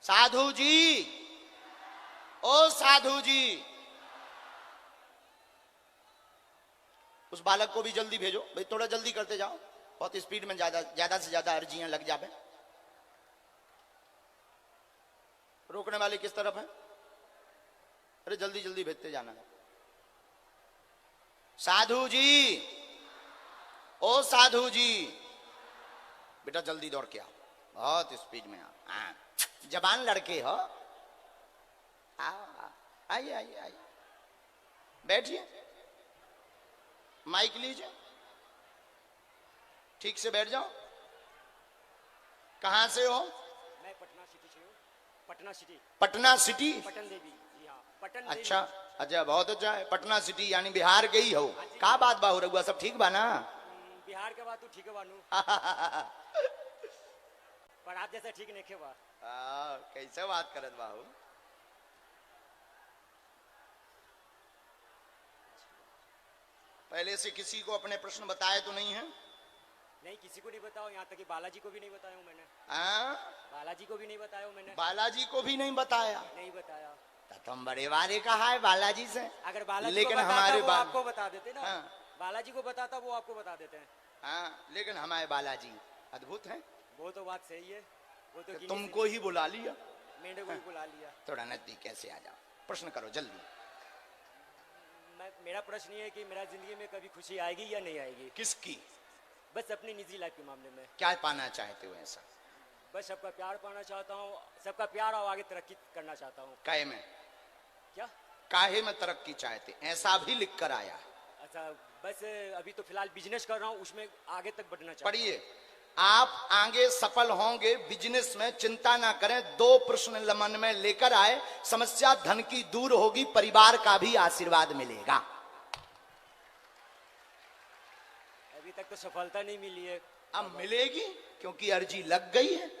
साधु जी, ओ साधु जी, उस बालक को भी जल्दी भेजो भाई, थोड़ा जल्दी करते जाओ, बहुत स्पीड में ज्यादा से ज्यादा अर्जियां लग जावे। रोकने वाले किस तरफ है? अरे जल्दी जल्दी भेजते जाना है। साधु जी, ओ साधु जी, बेटा जल्दी दौड़ के आओ, बहुत स्पीड में आओ। हाँ, जवान लड़के हो, आओ, आइए आइए आइए, बैठिए, माइक लीजिए, ठीक से बैठ जाओ। कहां से हो? मैं पटना सिटी से हूँ। पटना सिटी। पटना सिटी? पटन देवी जी, हाँ पटन देवी। अच्छा अच्छा, बहुत अच्छा है। पटना सिटी यानी बिहार के ही हो? का बात बाहू रहुआ, सब ठीक बा ना? बिहार के बात तो ठीक है बानू। पर आप जैसा ठीक नहीं बा। कैसे बात करत बाहू? पहले से किसी को अपने प्रश्न बताए तो नहीं है? नहीं, किसी को नहीं बताओ, यहाँ तक कि बालाजी को भी नहीं बताया हूँ मैंने। बालाजी को भी नहीं बताया हूँ मैंने। बालाजी को भी नहीं बताया? नहीं बताया। तुम बड़े वारे कहा है बालाजी से। अगर बालाजी लेकिन को बताता हमारे वो आपको बता देते ना। हाँ। बालाजी को बताता वो आपको बता देते हैं। हाँ, लेकिन हमारे बालाजी अद्भुत हैं। वो तो बात सही है, वो तो तुमको ही बुला लिया, मैंने को ही बुला लिया। थोड़ा नजदीक कैसे आ जाओ, प्रश्न करो जल्दी। मेरा प्रश्न ये है कि मेरा जिंदगी में कभी खुशी आएगी या नहीं आएगी? किसकी? बस अपनी निजी लाइफ के मामले में। क्या पाना चाहते हो ऐसा? बस सबका प्यार पाना चाहता हूँ, सबका प्यार और आगे तरक्की करना चाहता हूँ। काहे में? क्या काहे में तरक्की चाहते? ऐसा भी लिख कर आया। अच्छा, बस अभी तो फिलहाल बिजनेस कर रहा हूँ, उसमें आगे तक बढ़ना चाहता हूँ। पढ़िए, आप आगे सफल होंगे बिजनेस में, चिंता ना करें। दो प्रश्न मन में लेकर आए, समस्या धन की दूर होगी, परिवार का भी आशीर्वाद मिलेगा। अभी तक तो सफलता नहीं मिली है। अब मिलेगी, क्योंकि अर्जी लग गई है।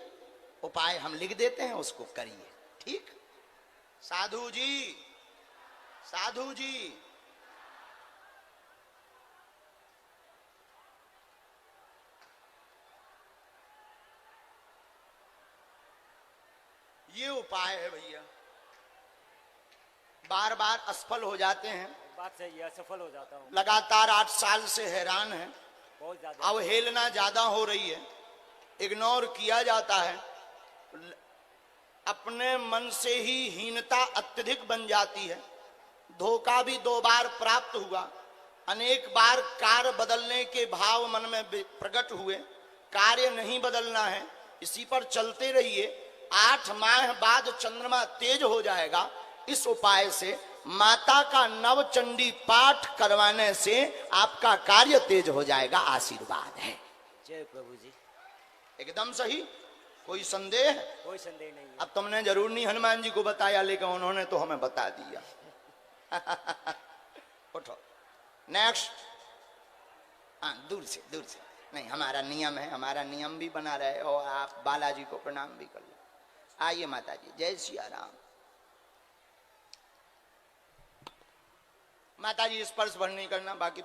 उपाय हम लिख देते हैं, उसको करिए, ठीक? साधु जी, साधु जी, ये उपाय है भैया। बार बार असफल हो जाते हैं। बात सही है, असफल हो जाता हूँ। लगातार 8 साल से हैरान है, बहुत ज्यादा अवहेलना ज्यादा हो रही है, इग्नोर किया जाता है, अपने मन से ही हीनता अत्यधिक बन जाती है। धोखा भी 2 बार प्राप्त हुआ, अनेक बार कार्य बदलने के भाव मन में प्रकट हुए, कार्य नहीं बदलना है, इसी पर चलते रहिए। 8 माह बाद चंद्रमा तेज हो जाएगा। इस उपाय से, माता का नवचंडी पाठ करवाने से आपका कार्य तेज हो जाएगा, आशीर्वाद है। जय प्रभु जी। एकदम सही, कोई संदेह? कोई संदेह नहीं है। अब तुमने जरूर नहीं हनुमान जी को बताया, लेकिन उन्होंने तो हमें बता दिया। उठो, नेक्स्ट। हाँ, दूर से नहीं, हमारा नियम है, हमारा नियम भी बना रहे, और आप बालाजी को प्रणाम भी कर लो। आइए माता जी, जय सिया राम। माता जी स्पर्श भर नहीं करना, बाकी